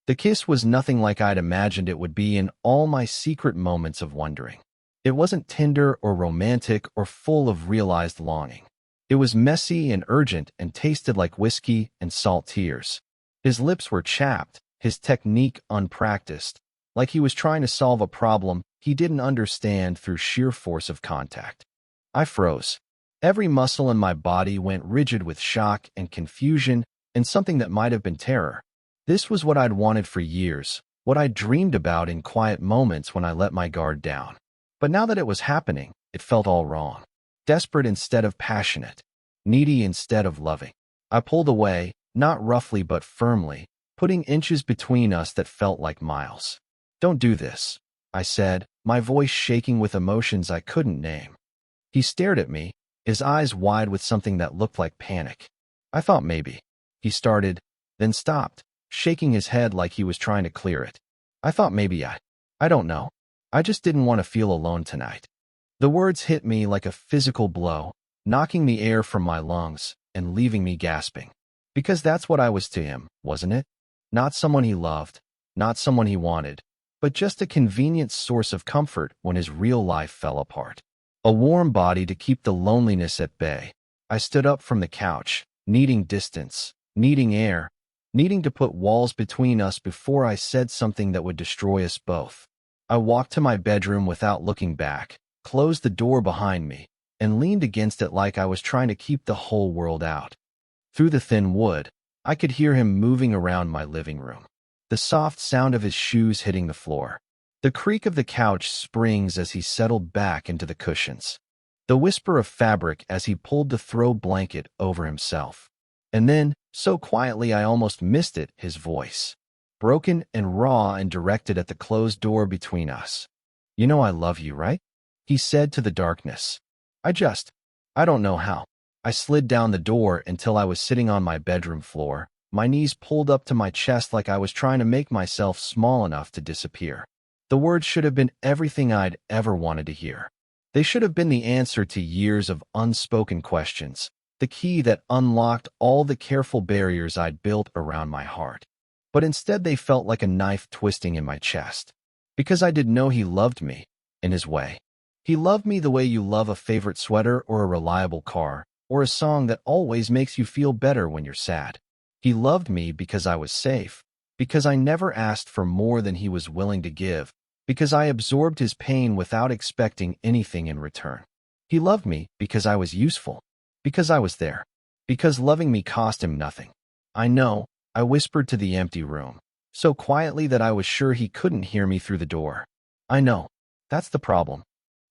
The kiss was nothing like I'd imagined it would be in all my secret moments of wondering. It wasn't tender or romantic or full of realized longing. It was messy and urgent and tasted like whiskey and salt tears. His lips were chapped, his technique unpracticed, like he was trying to solve a problem he didn't understand through sheer force of contact. I froze. Every muscle in my body went rigid with shock and confusion and something that might have been terror. This was what I'd wanted for years, what I'd dreamed about in quiet moments when I let my guard down. But now that it was happening, it felt all wrong. Desperate instead of passionate, needy instead of loving. I pulled away, not roughly but firmly, putting inches between us that felt like miles. "Don't do this," I said, my voice shaking with emotions I couldn't name. He stared at me, his eyes wide with something that looked like panic. "I thought maybe," he started, then stopped, shaking his head like he was trying to clear it. "I thought maybe I don't know. I just didn't want to feel alone tonight." The words hit me like a physical blow, knocking the air from my lungs and leaving me gasping. Because that's what I was to him, wasn't it? Not someone he loved, not someone he wanted, but just a convenient source of comfort when his real life fell apart. A warm body to keep the loneliness at bay. I stood up from the couch, needing distance, needing air, needing to put walls between us before I said something that would destroy us both. I walked to my bedroom without looking back, closed the door behind me, and leaned against it like I was trying to keep the whole world out. Through the thin wood, I could hear him moving around my living room. The soft sound of his shoes hitting the floor. The creak of the couch springs as he settled back into the cushions. The whisper of fabric as he pulled the throw blanket over himself. And then, so quietly I almost missed it, his voice. Broken and raw and directed at the closed door between us. "You know I love you, right?" he said to the darkness. I don't know how. I slid down the door until I was sitting on my bedroom floor, my knees pulled up to my chest like I was trying to make myself small enough to disappear. The words should have been everything I'd ever wanted to hear. They should have been the answer to years of unspoken questions, the key that unlocked all the careful barriers I'd built around my heart. But instead they felt like a knife twisting in my chest. Because I didn't know he loved me, in his way. He loved me the way you love a favorite sweater or a reliable car, or a song that always makes you feel better when you're sad. He loved me because I was safe, because I never asked for more than he was willing to give, because I absorbed his pain without expecting anything in return. He loved me because I was useful, because I was there, because loving me cost him nothing. "I know," I whispered to the empty room, so quietly that I was sure he couldn't hear me through the door. "I know. That's the problem."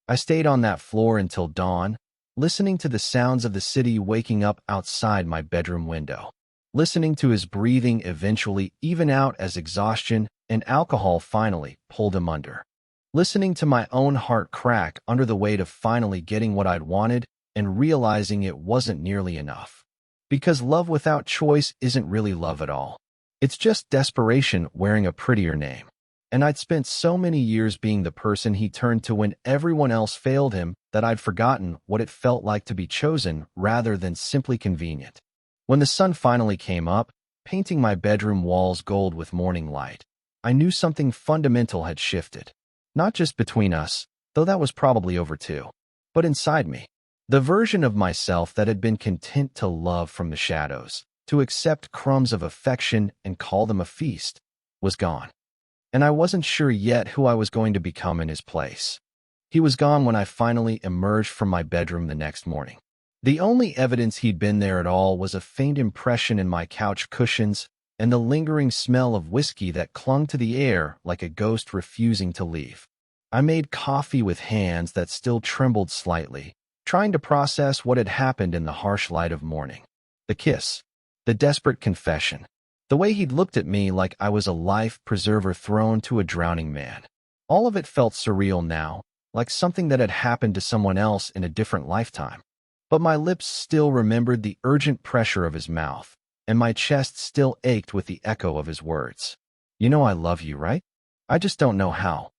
I stayed on that floor until dawn, listening to the sounds of the city waking up outside my bedroom window, listening to his breathing eventually even out as exhaustion and alcohol finally pulled him under, listening to my own heart crack under the weight of finally getting what I'd wanted and realizing it wasn't nearly enough. Because love without choice isn't really love at all. It's just desperation wearing a prettier name. And I'd spent so many years being the person he turned to when everyone else failed him that I'd forgotten what it felt like to be chosen rather than simply convenient. When the sun finally came up, painting my bedroom walls gold with morning light, I knew something fundamental had shifted. Not just between us, though that was probably over too, but inside me. The version of myself that had been content to love from the shadows, to accept crumbs of affection and call them a feast, was gone. And I wasn't sure yet who I was going to become in his place. He was gone when I finally emerged from my bedroom the next morning. The only evidence he'd been there at all was a faint impression in my couch cushions and the lingering smell of whiskey that clung to the air like a ghost refusing to leave. I made coffee with hands that still trembled slightly, trying to process what had happened in the harsh light of morning. The kiss. The desperate confession. The way he'd looked at me like I was a life preserver thrown to a drowning man. All of it felt surreal now, like something that had happened to someone else in a different lifetime. But my lips still remembered the urgent pressure of his mouth, and my chest still ached with the echo of his words. You know I love you, right? I just don't know how.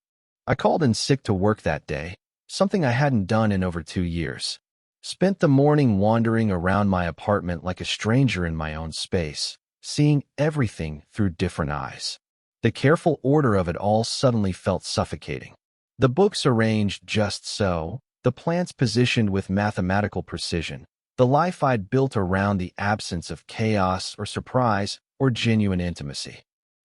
I called in sick to work that day, something I hadn't done in over 2 years. Spent the morning wandering around my apartment like a stranger in my own space, seeing everything through different eyes. The careful order of it all suddenly felt suffocating. The books arranged just so, the plants positioned with mathematical precision, the life I'd built around the absence of chaos or surprise or genuine intimacy.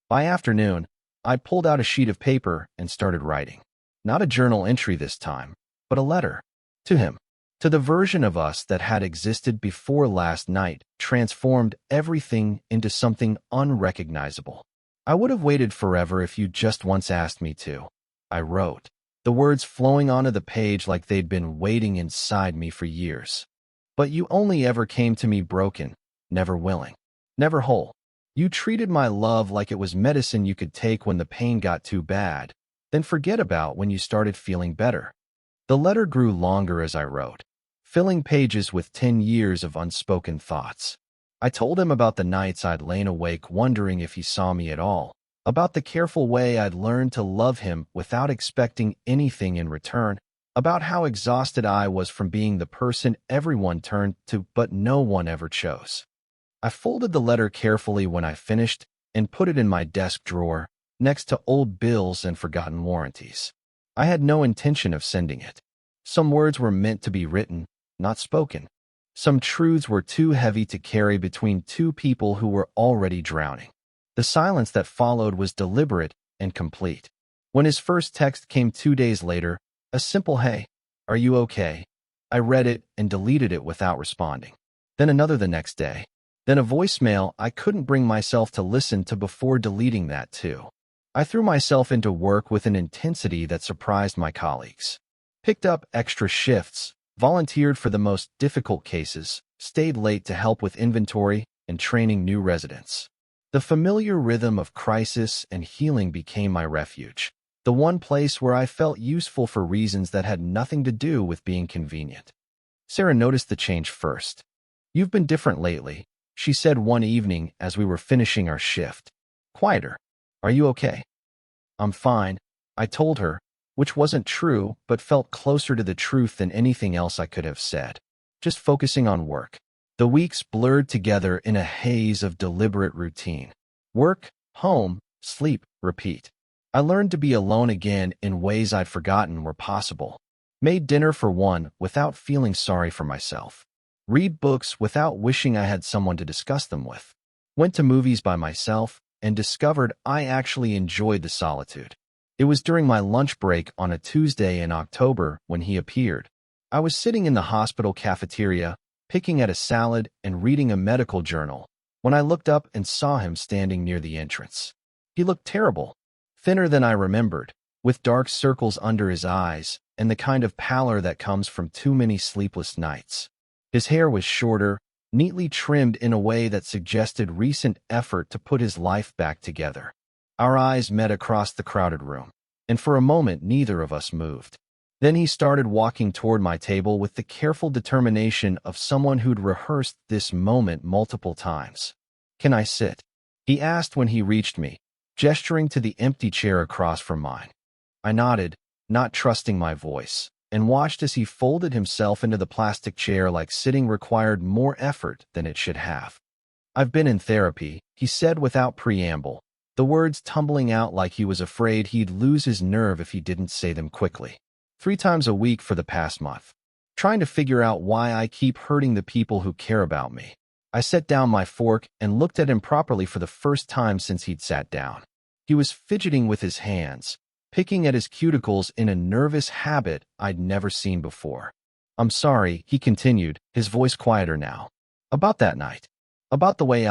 By afternoon, I pulled out a sheet of paper and started writing. Not a journal entry this time, but a letter. To him. To the version of us that had existed before last night, transformed everything into something unrecognizable. I would have waited forever if you just once asked me to. I wrote, the words flowing onto the page like they'd been waiting inside me for years. But you only ever came to me broken, never willing, never whole. You treated my love like it was medicine you could take when the pain got too bad, then forget about when you started feeling better. The letter grew longer as I wrote, filling pages with 10 years of unspoken thoughts. I told him about the nights I'd lain awake wondering if he saw me at all, about the careful way I'd learned to love him without expecting anything in return, about how exhausted I was from being the person everyone turned to but no one ever chose. I folded the letter carefully when I finished and put it in my desk drawer, next to old bills and forgotten warranties. I had no intention of sending it. Some words were meant to be written, not spoken. Some truths were too heavy to carry between two people who were already drowning. The silence that followed was deliberate and complete. When his first text came 2 days later, a simple "Hey, are you okay?" I read it and deleted it without responding. Then another the next day. Then a voicemail I couldn't bring myself to listen to before deleting that too. I threw myself into work with an intensity that surprised my colleagues. Picked up extra shifts, volunteered for the most difficult cases, stayed late to help with inventory and training new residents. The familiar rhythm of crisis and healing became my refuge, the one place where I felt useful for reasons that had nothing to do with being convenient. Sarah noticed the change first. "You've been different lately," she said one evening as we were finishing our shift. "Quieter. Are you okay?" "I'm fine," I told her, which wasn't true but felt closer to the truth than anything else I could have said. Just focusing on work. The weeks blurred together in a haze of deliberate routine. Work, home, sleep, repeat. I learned to be alone again in ways I'd forgotten were possible. Made dinner for one without feeling sorry for myself. Read books without wishing I had someone to discuss them with. Went to movies by myself and discovered I actually enjoyed the solitude. It was during my lunch break on a Tuesday in October when he appeared. I was sitting in the hospital cafeteria, picking at a salad and reading a medical journal, when I looked up and saw him standing near the entrance. He looked terrible, thinner than I remembered, with dark circles under his eyes and the kind of pallor that comes from too many sleepless nights. His hair was shorter, neatly trimmed in a way that suggested recent effort to put his life back together. Our eyes met across the crowded room, and for a moment neither of us moved. Then he started walking toward my table with the careful determination of someone who'd rehearsed this moment multiple times. "Can I sit?" he asked when he reached me, gesturing to the empty chair across from mine. I nodded, not trusting my voice, and watched as he folded himself into the plastic chair like sitting required more effort than it should have. "I've been in therapy," he said without preamble, the words tumbling out like he was afraid he'd lose his nerve if he didn't say them quickly. 3 times a week for the past month. Trying to figure out why I keep hurting the people who care about me. I set down my fork and looked at him properly for the first time since he'd sat down. He was fidgeting with his hands, picking at his cuticles in a nervous habit I'd never seen before. "I'm sorry," he continued, his voice quieter now. "About that night. About the way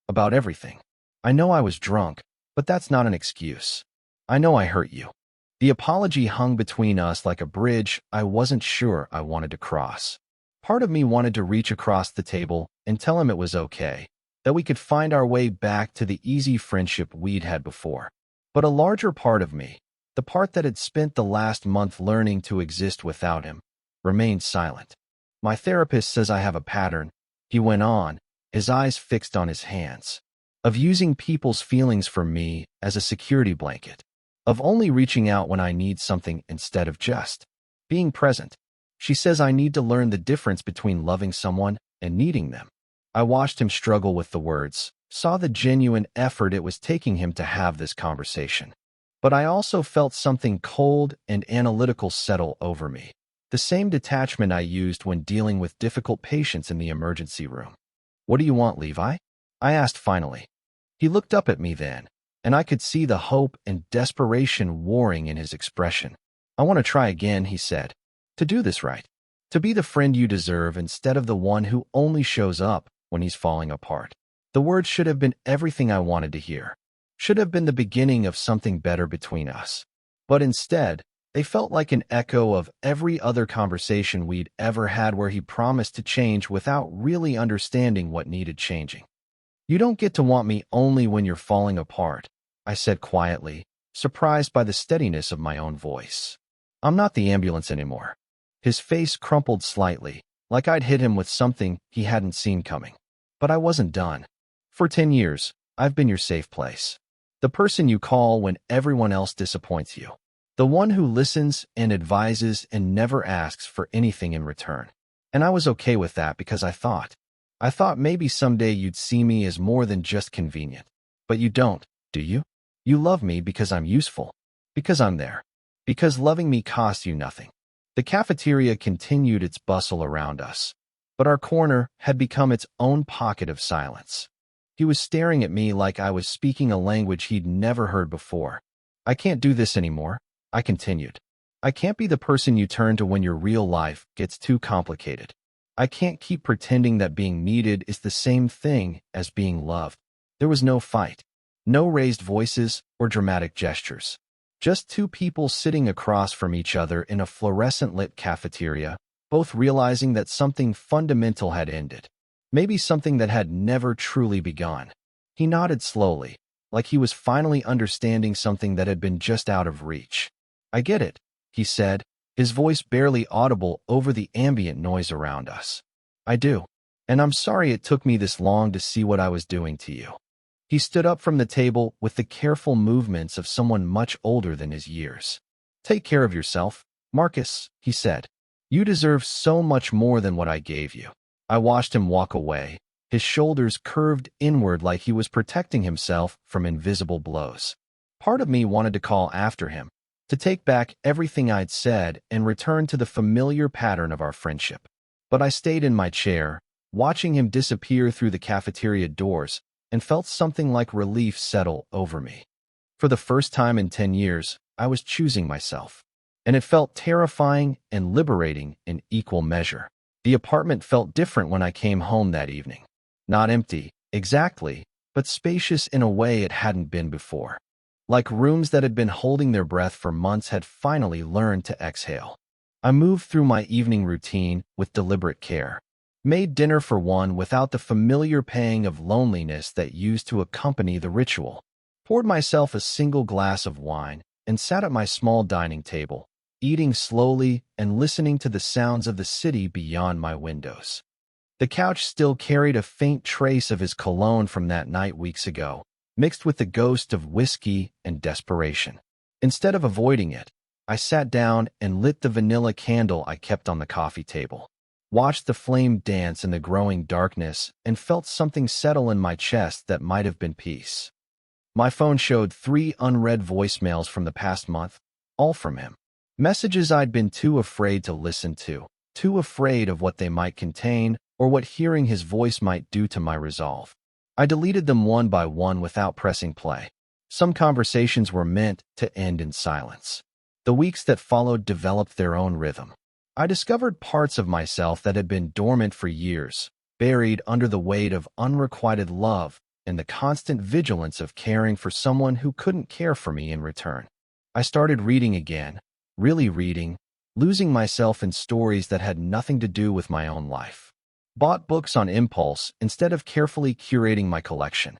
about everything. I know I was drunk, but that's not an excuse. I know I hurt you." The apology hung between us like a bridge I wasn't sure I wanted to cross. Part of me wanted to reach across the table and tell him it was okay, that we could find our way back to the easy friendship we'd had before. But a larger part of me, the part that had spent the last month learning to exist without him, remained silent. My therapist says I have a pattern, he went on, his eyes fixed on his hands, of using people's feelings for me as a security blanket, of only reaching out when I need something instead of just being present. She says I need to learn the difference between loving someone and needing them. I watched him struggle with the words, saw the genuine effort it was taking him to have this conversation. But I also felt something cold and analytical settle over me, the same detachment I used when dealing with difficult patients in the emergency room. "What do you want, Levi?" I asked finally. He looked up at me then, and I could see the hope and desperation warring in his expression. "I want to try again," he said. "To do this right. To be the friend you deserve instead of the one who only shows up when he's falling apart." The words should have been everything I wanted to hear. Should have been the beginning of something better between us. But instead, they felt like an echo of every other conversation we'd ever had where he promised to change without really understanding what needed changing. "You don't get to want me only when you're falling apart," I said quietly, surprised by the steadiness of my own voice. "I'm not the ambulance anymore." His face crumpled slightly, like I'd hit him with something he hadn't seen coming. But I wasn't done. "For 10 years, I've been your safe place. The person you call when everyone else disappoints you. The one who listens and advises and never asks for anything in return. And I was okay with that because I thought maybe someday you'd see me as more than just convenient. But you don't, do you? You love me because I'm useful. Because I'm there. Because loving me costs you nothing." The cafeteria continued its bustle around us, but our corner had become its own pocket of silence. He was staring at me like I was speaking a language he'd never heard before. "I can't do this anymore," I continued. "I can't be the person you turn to when your real life gets too complicated. I can't keep pretending that being needed is the same thing as being loved." There was no fight, no raised voices or dramatic gestures. Just two people sitting across from each other in a fluorescent-lit cafeteria, both realizing that something fundamental had ended. Maybe something that had never truly begun. He nodded slowly, like he was finally understanding something that had been just out of reach. "I get it," he said, his voice barely audible over the ambient noise around us. "I do. And I'm sorry it took me this long to see what I was doing to you." He stood up from the table with the careful movements of someone much older than his years. "Take care of yourself, Marcus," he said. "You deserve so much more than what I gave you." I watched him walk away, his shoulders curved inward like he was protecting himself from invisible blows. Part of me wanted to call after him, to take back everything I'd said and return to the familiar pattern of our friendship. But I stayed in my chair, watching him disappear through the cafeteria doors, and felt something like relief settle over me. For the first time in 10 years, I was choosing myself. And it felt terrifying and liberating in equal measure. The apartment felt different when I came home that evening. Not empty, exactly, but spacious in a way it hadn't been before. Like rooms that had been holding their breath for months had finally learned to exhale. I moved through my evening routine with deliberate care. Made dinner for one without the familiar pang of loneliness that used to accompany the ritual. Poured myself a single glass of wine and sat at my small dining table, eating slowly and listening to the sounds of the city beyond my windows. The couch still carried a faint trace of his cologne from that night weeks ago, mixed with the ghost of whiskey and desperation. Instead of avoiding it, I sat down and lit the vanilla candle I kept on the coffee table. Watched the flame dance in the growing darkness and felt something settle in my chest that might have been peace. My phone showed 3 unread voicemails from the past month, all from him. Messages I'd been too afraid to listen to, too afraid of what they might contain or what hearing his voice might do to my resolve. I deleted them one by one without pressing play. Some conversations were meant to end in silence. The weeks that followed developed their own rhythm. I discovered parts of myself that had been dormant for years, buried under the weight of unrequited love and the constant vigilance of caring for someone who couldn't care for me in return. I started reading again, really reading, losing myself in stories that had nothing to do with my own life. Bought books on impulse instead of carefully curating my collection.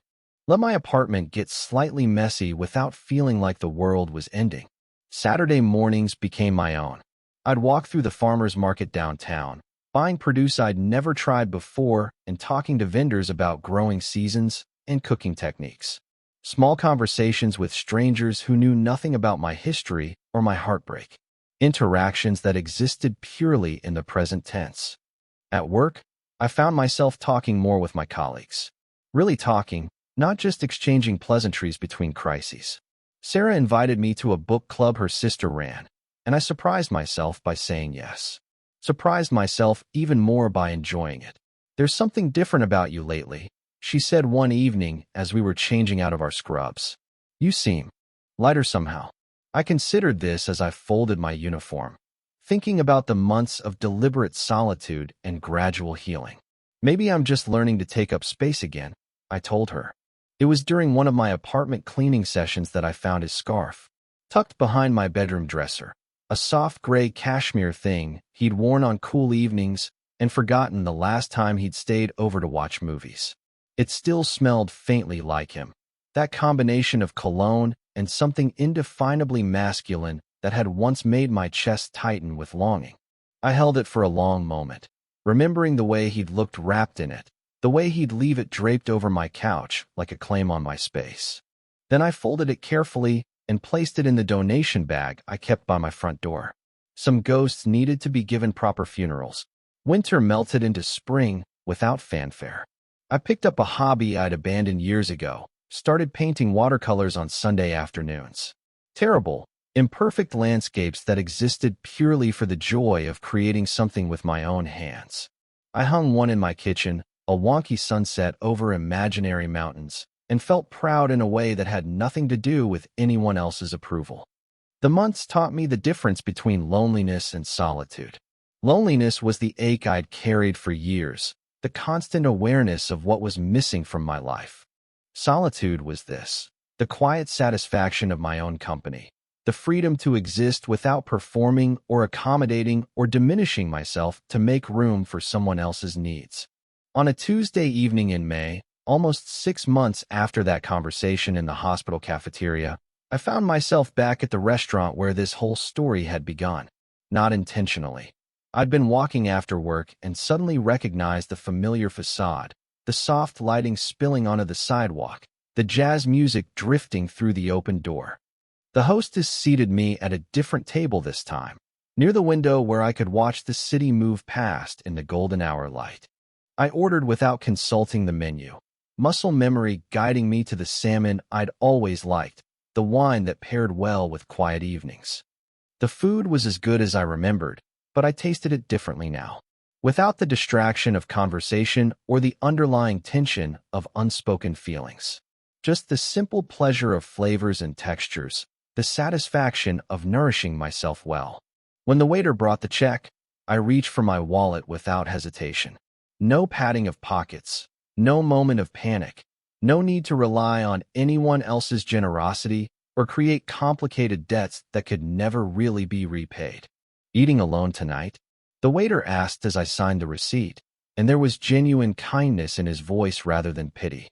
Let my apartment get slightly messy without feeling like the world was ending. Saturday mornings became my own. I'd walk through the farmer's market downtown, buying produce I'd never tried before and talking to vendors about growing seasons and cooking techniques. Small conversations with strangers who knew nothing about my history or my heartbreak. Interactions that existed purely in the present tense. At work, I found myself talking more with my colleagues. Really talking, not just exchanging pleasantries between crises. Sarah invited me to a book club her sister ran, and I surprised myself by saying yes. Surprised myself even more by enjoying it. "There's something different about you lately," she said one evening as we were changing out of our scrubs. "You seem lighter somehow." I considered this as I folded my uniform, thinking about the months of deliberate solitude and gradual healing. "Maybe I'm just learning to take up space again," I told her. It was during one of my apartment cleaning sessions that I found his scarf, tucked behind my bedroom dresser, a soft gray cashmere thing he'd worn on cool evenings and forgotten the last time he'd stayed over to watch movies. It still smelled faintly like him, that combination of cologne and something indefinably masculine that had once made my chest tighten with longing. I held it for a long moment, remembering the way he'd looked wrapped in it, the way he'd leave it draped over my couch like a claim on my space. Then I folded it carefully and placed it in the donation bag I kept by my front door. Some ghosts needed to be given proper funerals. Winter melted into spring without fanfare. I picked up a hobby I'd abandoned years ago, started painting watercolors on Sunday afternoons. Terrible, imperfect landscapes that existed purely for the joy of creating something with my own hands. I hung one in my kitchen, a wonky sunset over imaginary mountains, and felt proud in a way that had nothing to do with anyone else's approval. The months taught me the difference between loneliness and solitude. Loneliness was the ache I'd carried for years, the constant awareness of what was missing from my life. Solitude was this, the quiet satisfaction of my own company, the freedom to exist without performing or accommodating or diminishing myself to make room for someone else's needs. On a Tuesday evening in May, almost 6 months after that conversation in the hospital cafeteria, I found myself back at the restaurant where this whole story had begun. Not intentionally. I'd been walking after work and suddenly recognized the familiar facade, the soft lighting spilling onto the sidewalk, the jazz music drifting through the open door. The hostess seated me at a different table this time, near the window where I could watch the city move past in the golden hour light. I ordered without consulting the menu, muscle memory guiding me to the salmon I'd always liked, the wine that paired well with quiet evenings. The food was as good as I remembered, but I tasted it differently now, without the distraction of conversation or the underlying tension of unspoken feelings. Just the simple pleasure of flavors and textures, the satisfaction of nourishing myself well. When the waiter brought the check, I reached for my wallet without hesitation. No padding of pockets, no moment of panic, no need to rely on anyone else's generosity or create complicated debts that could never really be repaid. "Eating alone tonight?" the waiter asked as I signed the receipt, and there was genuine kindness in his voice rather than pity.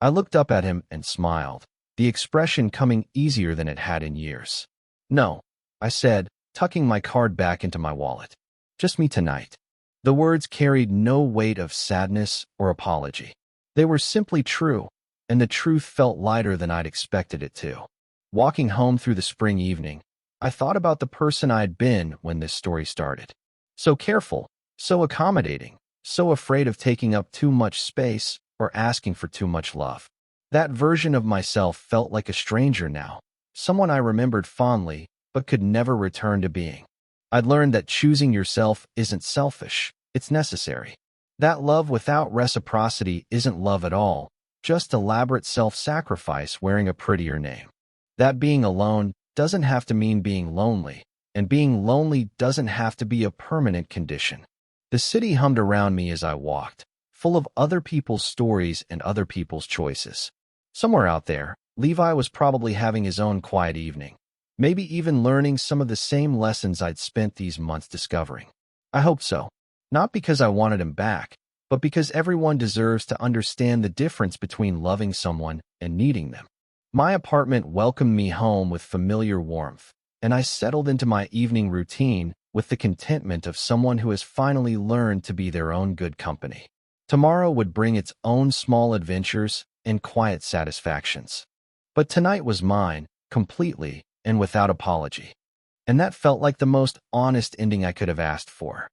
I looked up at him and smiled, the expression coming easier than it had in years. "No," I said, tucking my card back into my wallet. "Just me tonight." The words carried no weight of sadness or apology. They were simply true, and the truth felt lighter than I'd expected it to. Walking home through the spring evening, I thought about the person I'd been when this story started. So careful, so accommodating, so afraid of taking up too much space or asking for too much love. That version of myself felt like a stranger now, someone I remembered fondly but could never return to being. I'd learned that choosing yourself isn't selfish, it's necessary. That love without reciprocity isn't love at all, just elaborate self-sacrifice wearing a prettier name. That being alone doesn't have to mean being lonely, and being lonely doesn't have to be a permanent condition. The city hummed around me as I walked, full of other people's stories and other people's choices. Somewhere out there, Levi was probably having his own quiet evening, maybe even learning some of the same lessons I'd spent these months discovering. I hoped so. Not because I wanted him back, but because everyone deserves to understand the difference between loving someone and needing them. My apartment welcomed me home with familiar warmth, and I settled into my evening routine with the contentment of someone who has finally learned to be their own good company. Tomorrow would bring its own small adventures and quiet satisfactions. But tonight was mine, completely and without apology. And that felt like the most honest ending I could have asked for.